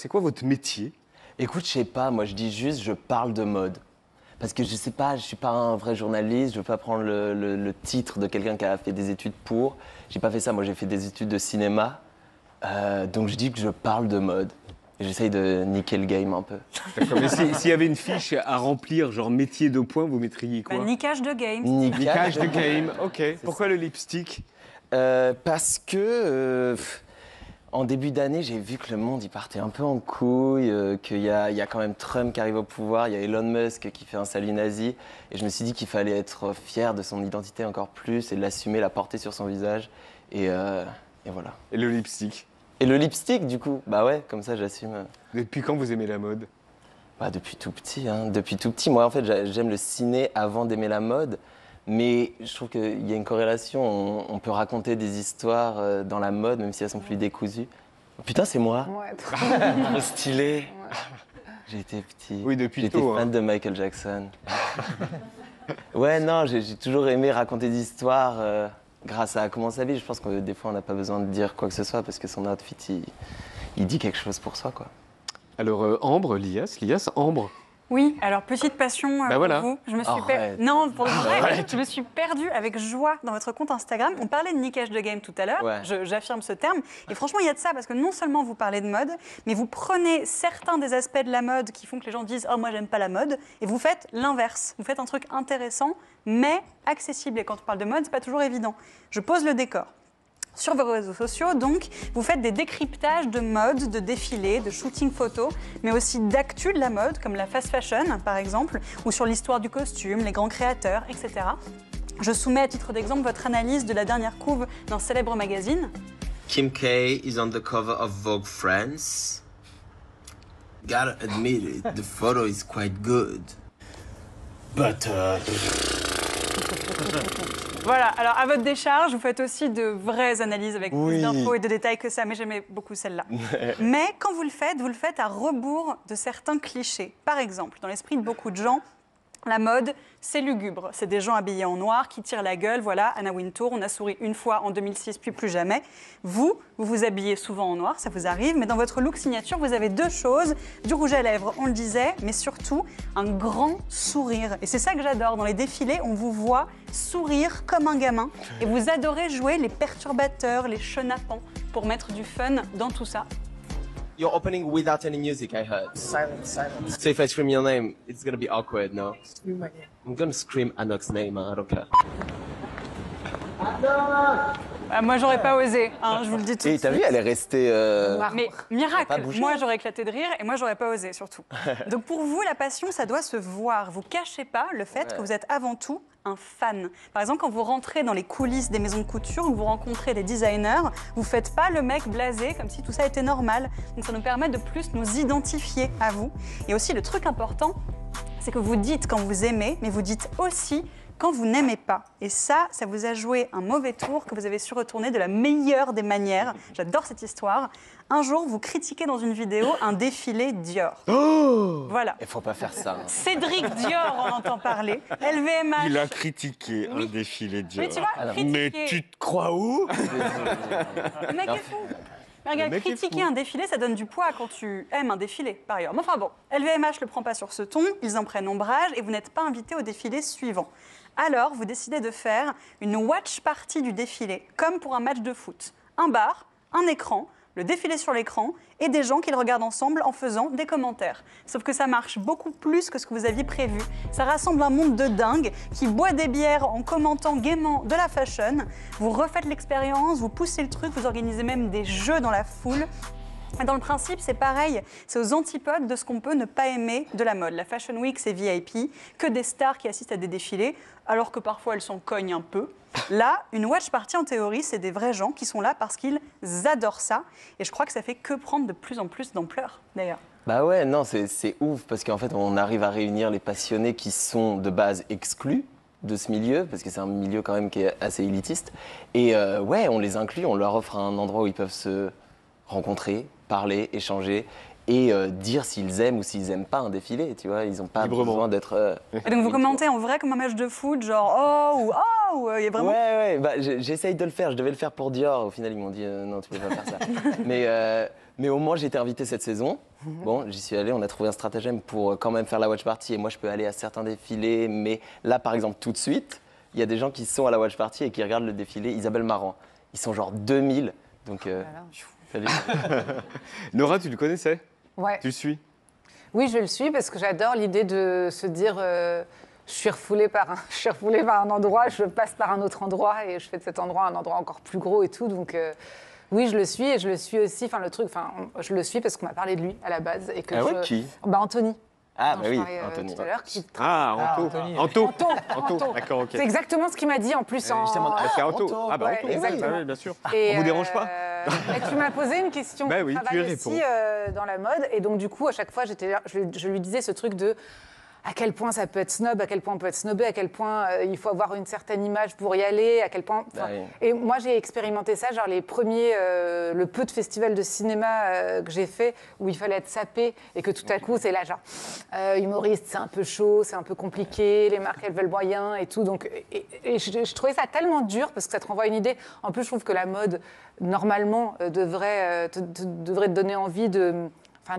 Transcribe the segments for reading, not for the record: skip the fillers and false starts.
C'est quoi votre métier? Écoute, je sais pas, moi je dis juste je parle de mode. Parce que je sais pas, je suis pas un vrai journaliste, je veux pas prendre le titre de quelqu'un qui a fait des études pour. J'ai pas fait ça, moi j'ai fait des études de cinéma. Donc je dis que je parle de mode. Et j'essaye de niquer le game un peu. D'accord, mais s'il y avait une fiche à remplir, genre métier de points, vous mettriez quoi? Niquage de game. Niquage de game, ok. Pourquoi le lipstick? Parce que en début d'année, j'ai vu que le monde il partait un peu en couille, qu'il y a quand même Trump qui arrive au pouvoir, il y a Elon Musk qui fait un salut nazi, et je me suis dit qu'il fallait être fier de son identité encore plus et de l'assumer, la porter sur son visage, et voilà. Et le lipstick? Et le lipstick, du coup, bah ouais, comme ça j'assume. Depuis quand vous aimez la mode? Bah depuis tout petit, hein. Depuis tout petit. Moi, en fait, j'aime le ciné avant d'aimer la mode. Mais je trouve qu'il y a une corrélation. On peut raconter des histoires dans la mode, même si elles sont plus décousues. Oh, putain, c'est moi. Ouais, trop. Trop stylé. J'ai été petit. Oui, depuis J'étais tôt, fan hein. de Michael Jackson. Ouais, non, j'ai toujours aimé raconter des histoires grâce à Comment sa vie. Je pense que des fois, on n'a pas besoin de dire quoi que ce soit parce que son outfit, il dit quelque chose pour soi, quoi. Alors Ambre, Lias, Ambre. Oui, alors petite passion Bah voilà. pour vous. Je me suis Arrête. Non, pour le vrai, je me suis perdue avec joie dans votre compte Instagram. On parlait de niquage de game tout à l'heure, Ouais. j'affirme ce terme. Et franchement, il y a de ça, parce que non seulement vous parlez de mode, mais vous prenez certains des aspects de la mode qui font que les gens disent « Oh, moi, j'aime pas la mode », et vous faites l'inverse. Vous faites un truc intéressant, mais accessible. Et quand on parle de mode, c'est pas toujours évident. Je pose le décor. Sur vos réseaux sociaux, donc, vous faites des décryptages de mode, de défilés, de shooting photos, mais aussi d'actu de la mode, comme la fast fashion, par exemple, ou sur l'histoire du costume, les grands créateurs, etc. Je soumets à titre d'exemple votre analyse de la dernière couve d'un célèbre magazine. Kim K is on the cover of Vogue France. Gotta admit it, the photo is quite good. But, Voilà, alors à votre décharge, vous faites aussi de vraies analyses avec plus d'infos et de détails que ça, mais j'aimais beaucoup celle-là. Mais quand vous le faites à rebours de certains clichés. Par exemple, dans l'esprit de beaucoup de gens, la mode, c'est lugubre. C'est des gens habillés en noir qui tirent la gueule. Voilà, Anna Wintour, on a souri une fois en 2006, puis plus jamais. Vous vous habillez souvent en noir, ça vous arrive, mais dans votre look signature, vous avez deux choses. Du rouge à lèvres, on le disait, mais surtout un grand sourire. Et c'est ça que j'adore. Dans les défilés, on vous voit sourire comme un gamin. Et vous adorez jouer les perturbateurs, les chenapans, pour mettre du fun dans tout ça. you're opening without any music, I heard. Silence. So if I scream your name, it's gonna be awkward, no? Scream my name. I'm gonna scream Anok's name, I don't care. Moi, j'aurais pas osé, hein, je vous le dis tout de Et t'as suite. vu, elle est restée. Mais Pas miracle, bougé. moi j'aurais éclaté de rire et moi j'aurais pas osé surtout. Donc pour vous, la passion, ça doit se voir. Vous cachez pas le fait que vous êtes avant tout un fan. Par exemple, quand vous rentrez dans les coulisses des maisons de couture, où vous rencontrez des designers, vous faites pas le mec blasé comme si tout ça était normal. Donc ça nous permet de plus nous identifier à vous. Et aussi le truc important, c'est que vous dites quand vous aimez, mais vous dites aussi quand vous n'aimez pas. Et ça vous a joué un mauvais tour que vous avez su retourner de la meilleure des manières. J'adore cette histoire. Un jour, vous critiquez dans une vidéo un défilé Dior. Voilà. Il faut pas faire ça. Cédric Dior en entend parler. LVMH. Il a critiqué un défilé Dior. Oui, tu vois, Mais critiquer. tu te crois où? Le mec est fou. Mais regarde, Le mec est critiquer fou. un défilé, ça donne du poids quand tu aimes un défilé, par ailleurs. Mais enfin bon, LVMH le prend pas sur ce ton, ils en prennent ombrage et vous n'êtes pas invité au défilé suivant. Alors, vous décidez de faire une watch party du défilé, comme pour un match de foot. Un bar, un écran, le défilé sur l'écran et des gens qui le regardent ensemble en faisant des commentaires. Sauf que ça marche beaucoup plus que ce que vous aviez prévu. Ça rassemble un monde de dingue qui boit des bières en commentant gaiement de la fashion. Vous refaites l'expérience, vous poussez le truc, vous organisez même des jeux dans la foule. Et dans le principe, c'est pareil, c'est aux antipodes de ce qu'on peut ne pas aimer de la mode. La Fashion Week, c'est VIP, que des stars qui assistent à des défilés, alors que parfois elles s'en cognent un peu. Là, une watch party, en théorie, c'est des vrais gens qui sont là parce qu'ils adorent ça. Et je crois que ça fait que prendre de plus en plus d'ampleur, d'ailleurs. Bah ouais, non, c'est ouf parce qu'en fait, on arrive à réunir les passionnés qui sont de base exclus de ce milieu, parce que c'est un milieu quand même qui est assez élitiste. Et ouais, on les inclut, on leur offre un endroit où ils peuvent se rencontrer, parler, échanger et dire s'ils aiment ou s'ils aiment pas un défilé, tu vois. Ils n'ont pas Librement. besoin d'être... Et donc vous commentez en vrai comme un match de foot, genre oh ou oh, ou il y a vraiment... Ouais, bah, j'essaye de le faire. Je devais le faire pour Dior. Au final, ils m'ont dit non, tu peux pas faire ça. Mais Mais au moins, j'ai été invité cette saison. Bon, j'y suis allé, on a trouvé un stratagème pour quand même faire la watch party. Et moi, je peux aller à certains défilés. Mais là, par exemple, tout de suite, il y a des gens qui sont à la watch party et qui regardent le défilé Isabelle Marant. Ils sont genre 2000. Donc, salut. Nora, tu le connaissais? Ouais. Tu le suis? Oui, je le suis parce que j'adore l'idée de se dire je suis refoulée par un endroit, je passe par un autre endroit et je fais de cet endroit un endroit encore plus gros et tout. Donc oui, je le suis et je le suis aussi. Je le suis parce qu'on m'a parlé de lui à la base et que Qui? Anthony. Ah, dont bah je oui, parlais, Anthony. tout à l'heure, qui- Ah, Anto. Anthony. Anto. D'accord, ok. C'est exactement ce qu'il m'a dit en plus. Ah, c'est Anto. Anto. Ah, bah Ouais, Anto, exactement. bah oui, bien sûr. Et, On vous dérange pas mais tu m'as posé une question. Bah oui, Je tu y travaille réponds. aussi dans la mode. Et donc, du coup, à chaque fois, je lui disais ce truc de à quel point ça peut être snob, à quel point on peut être snobé, à quel point il faut avoir une certaine image pour y aller, à quel point... Bah oui. Et moi, j'ai expérimenté ça, genre les premiers, le peu de festivals de cinéma que j'ai fait, où il fallait être sapé, et que tout à coup, c'est là, genre, humoriste, c'est un peu chaud, c'est un peu compliqué, les marques, elles veulent moyen et tout. Donc, et je trouvais ça tellement dur, parce que ça te renvoie une idée. En plus, je trouve que la mode, normalement, devrait te donner envie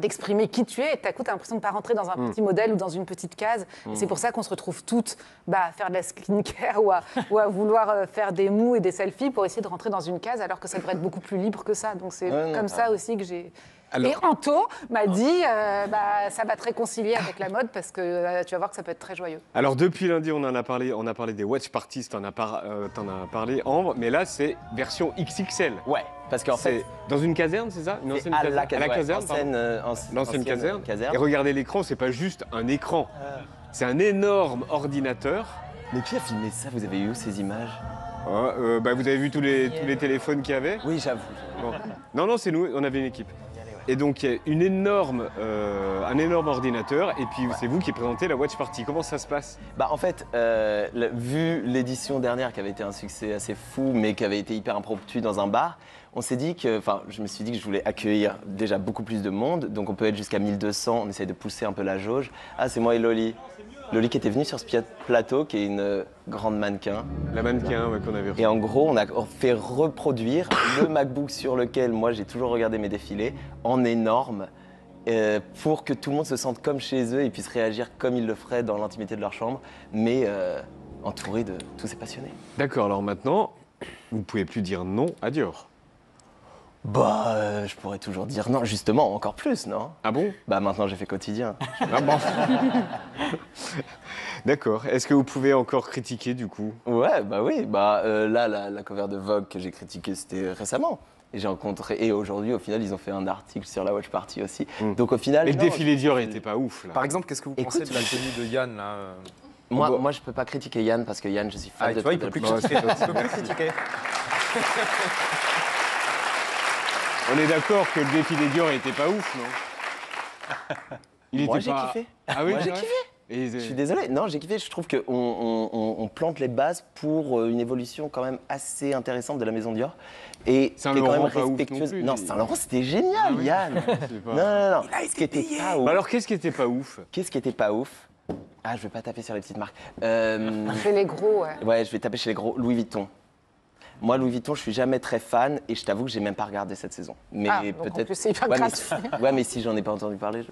d'exprimer qui tu es, et tout à coup, tu as l'impression de ne pas rentrer dans un petit modèle ou dans une petite case. Et c'est pour ça qu'on se retrouve toutes à faire de la skincare ou à vouloir faire des mous et des selfies pour essayer de rentrer dans une case, alors que ça devrait être beaucoup plus libre que ça. Donc c'est comme ça aussi que j'ai... Alors- Et Anto m'a dit, ça va te réconcilier avec la mode, parce que tu vas voir que ça peut être très joyeux. Alors depuis lundi, on a parlé des watch parties, t'en as parlé Ambre, mais là c'est version XXL. Ouais, parce qu'en fait, C'est dans une caserne, c'est ça? Une c'est ancienne à la caserne, caserne, pardon. L'ancienne caserne. caserne. Et regardez l'écran, c'est pas juste un écran, c'est un énorme ordinateur. Mais qui a filmé ça? Vous avez eu où ces images? Vous avez vu tous les téléphones qu'il y avait? Oui, j'avoue. Bon. Non, c'est nous, on avait une équipe. Et donc il y a un énorme ordinateur, et puis c'est vous qui présentez la watch party. Comment ça se passe? Bah en fait, vu l'édition dernière qui avait été un succès assez fou, mais qui avait été hyper impromptu dans un bar, on s'est dit que, je me suis dit que je voulais accueillir déjà beaucoup plus de monde, donc on peut être jusqu'à 1200, on essaye de pousser un peu la jauge. Ah, c'est moi et Loli. Loli qui était venue sur ce plateau, qui est une grande mannequin. La mannequin qu'on avait reçue. Et en gros, on a fait reproduire le MacBook sur lequel moi j'ai toujours regardé mes défilés en énorme, pour que tout le monde se sente comme chez eux et puisse réagir comme ils le feraient dans l'intimité de leur chambre, mais entouré de tous ces passionnés. D'accord, alors maintenant, vous pouvez plus dire non à Dior. Je pourrais toujours dire non, justement, encore plus, non? Ah bon? Bah maintenant j'ai fait quotidien. Ah bon. D'accord. Est-ce que vous pouvez encore critiquer du coup? Ouais, bah oui, là la cover de Vogue que j'ai critiquée c'était récemment. Et j'ai rencontré, et aujourd'hui au final ils ont fait un article sur la watch party aussi. Donc au final... Mais le non, défilé Dior était pas ouf là. Par exemple, qu'est-ce que vous pensez Écoute, de la tenue de Yann là Moi je peux pas critiquer Yann parce que Yann je suis fan Ah, de tu vois, il Total peut plus Play. critiquer. Il peut plus critiquer. On est d'accord que le défilé Dior était pas ouf, non? Il Moi était j'ai pas... kiffé. Ah oui, Moi c'est j'ai vrai. kiffé. Et Je suis désolé, non j'ai kiffé, je trouve qu'on plante les bases pour une évolution quand même assez intéressante de la maison Dior. Et Saint qui est quand même Laurent, pas ouf non respectueuse. plus, Non, lui. Saint-Laurent c'était génial, Ah oui. Yann. C'est pas- Non. Ce qui était pas ouf. Bah alors qu'est-ce qui était pas ouf? Qu'est-ce qui était pas ouf? Ah, je vais pas taper sur les petites marques. C'est les gros, ouais. Ouais, je vais taper chez les gros. Louis Vuitton. Moi, Louis Vuitton, je suis jamais très fan et je t'avoue que j'ai même pas regardé cette saison. Mais Donc en peut-être. plus, c'est hyper Ouais, gratuit. ouais, mais si j'en ai pas entendu parler,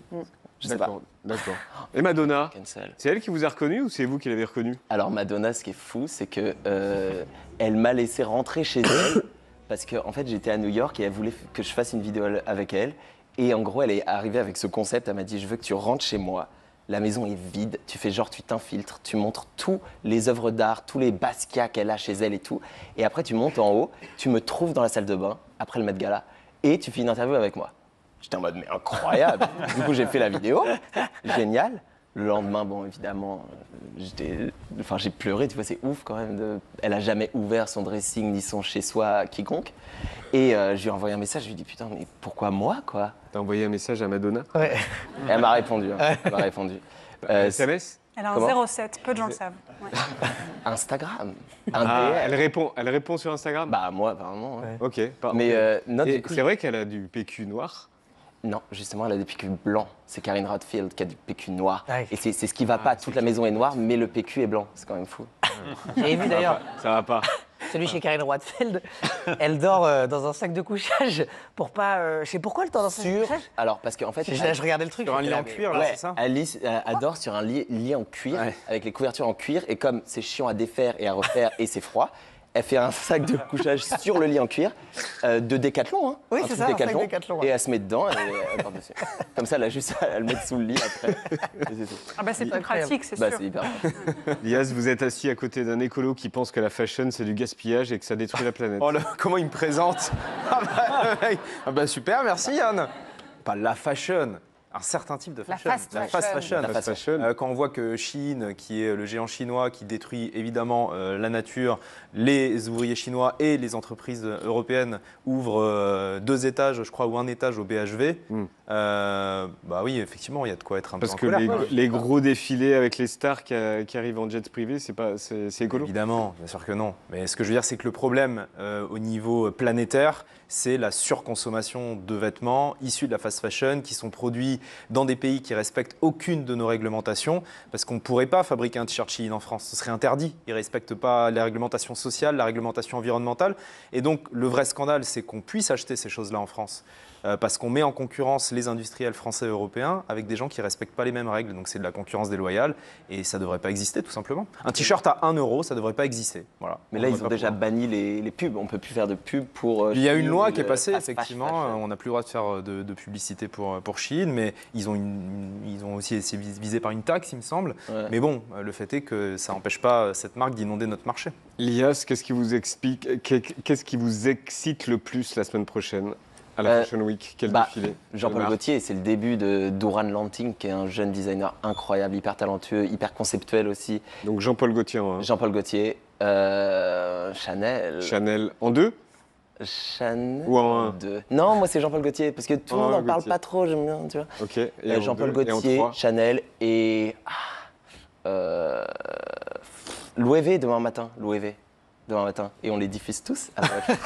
je sais pas. D'accord. Et Madonna? Cancel. C'est elle qui vous a reconnu ou c'est vous qui l'avez reconnue? Alors Madonna, ce qui est fou, c'est que elle m'a laissé rentrer chez elle parce que en fait j'étais à New York et elle voulait que je fasse une vidéo avec elle. Et en gros, elle est arrivée avec ce concept. Elle m'a dit, je veux que tu rentres chez moi. La maison est vide. Tu fais genre, tu t'infiltres, tu montres tous les œuvres d'art, tous les Basquiat qu'elle a chez elle et tout. Et après, tu montes en haut, tu me trouves dans la salle de bain après le Met Gala et tu fais une interview avec moi. J'étais en mode, mais incroyable. Du coup, j'ai fait la vidéo. Génial. Le lendemain, bon, évidemment, j'ai pleuré, tu vois, c'est ouf quand même. Elle a jamais ouvert son dressing ni son chez-soi à quiconque. Et je lui ai envoyé un message, je lui ai dit, putain, mais pourquoi moi, quoi? T'as envoyé un message à Madonna? Et elle m'a répondu, hein. Elle m'a répondu. SMS? Elle a un Comment 07, peu de gens le savent. Ouais. Instagram. Ah, DM. elle répond sur Instagram? Bah, moi, apparemment. Ouais. Ok. Mais non, Et du coup, c'est vrai qu'elle a du PQ noir? non, justement, elle a des PQ blancs. C'est Karine Radfield qui a du PQ noir. Ouais. Et c'est ce qui va pas. Toute la maison est noire, mais le PQ est blanc. C'est quand même fou. J'ai vu d'ailleurs. Ça va pas. celui chez Karine Roitfeld, elle dort dans un sac de couchage pour pas. Je sais pourquoi elle dort dans un sac de couchage. Alors, parce qu'en fait. Je regardais le truc. Sur un j'étais lit là, en mais- cuir, là, Ouais, c'est ça Alice adore sur un lit en cuir, Ouais. avec les couvertures en cuir, et comme c'est chiant à défaire et à refaire et c'est froid, elle fait un sac de couchage sur le lit en cuir de Décathlon, hein. Oui, Un c'est truc ça, un sac Décathlon, Décathlon, ouais. et elle se met dedans et elle part dessus. Comme ça, elle a juste à le mettre sous le lit après. Et c'est tout. Ah bah c'est plus incroyable. pratique, c'est Bah, sûr. c'est hyper. Lias, vous êtes assis à côté d'un écolo qui pense que la fashion, c'est du gaspillage et que ça détruit la planète. Oh là, comment il me présente ah bah super, merci Yann. Pas la fashion, un certain type de La fashion. fast fashion. La fast fashion. Quand on voit que Shein, qui est le géant chinois qui détruit évidemment la nature, les ouvriers chinois et les entreprises européennes ouvrent 2 étages, je crois, ou un étage au BHV, bah oui, effectivement, il y a de quoi être un Parce peu que en colère. les gros défilés avec les stars qui arrivent en jet privé, c'est écolo. Évidemment, bien sûr que non. Mais ce que je veux dire, c'est que le problème au niveau planétaire, c'est la surconsommation de vêtements issus de la fast fashion qui sont produits dans des pays qui respectent aucune de nos réglementations, parce qu'on ne pourrait pas fabriquer un t-shirt Shein en France, ce serait interdit. Ils ne respectent pas les réglementations sociales, la réglementation environnementale. Et donc, le vrai scandale, c'est qu'on puisse acheter ces choses-là en France. Parce qu'on met en concurrence les industriels français et européens avec des gens qui ne respectent pas les mêmes règles. Donc c'est de la concurrence déloyale et ça ne devrait pas exister tout simplement. Un t-shirt à 1 euro, ça ne devrait pas exister. Voilà. Mais On là, devrait ils ont pas déjà pouvoir. banni les pubs. On ne peut plus faire de pub pour. Il y a une Shein loi ou qui est le passée, fast effectivement. fashion. On n'a plus le droit de faire de publicité pour Shein, mais ils ont aussi été visés par une taxe, il me semble. Ouais. Mais bon, le fait est que ça n'empêche pas cette marque d'inonder notre marché. Lias, qu'est-ce qui vous excite le plus la semaine prochaine à la Fashion Week? Quel défilé? Jean-Paul Marc. Gaultier, c'est le début de Duran Lanting, qui est un jeune designer incroyable, hyper talentueux, hyper conceptuel aussi. Donc Jean-Paul Gaultier en un. Jean-Paul Gaultier, Chanel. Chanel en 2 Chanel. Ou en un? 2. Non, moi c'est Jean-Paul Gaultier, parce que tout le En monde un, n'en parle Gaultier. pas trop, j'aime bien, tu vois. Ok. Et en Jean-Paul 2, et en Gaultier, 3? Chanel et. Loewe demain matin. Loewe demain matin. Et on les diffuse tous. Ah, ouais.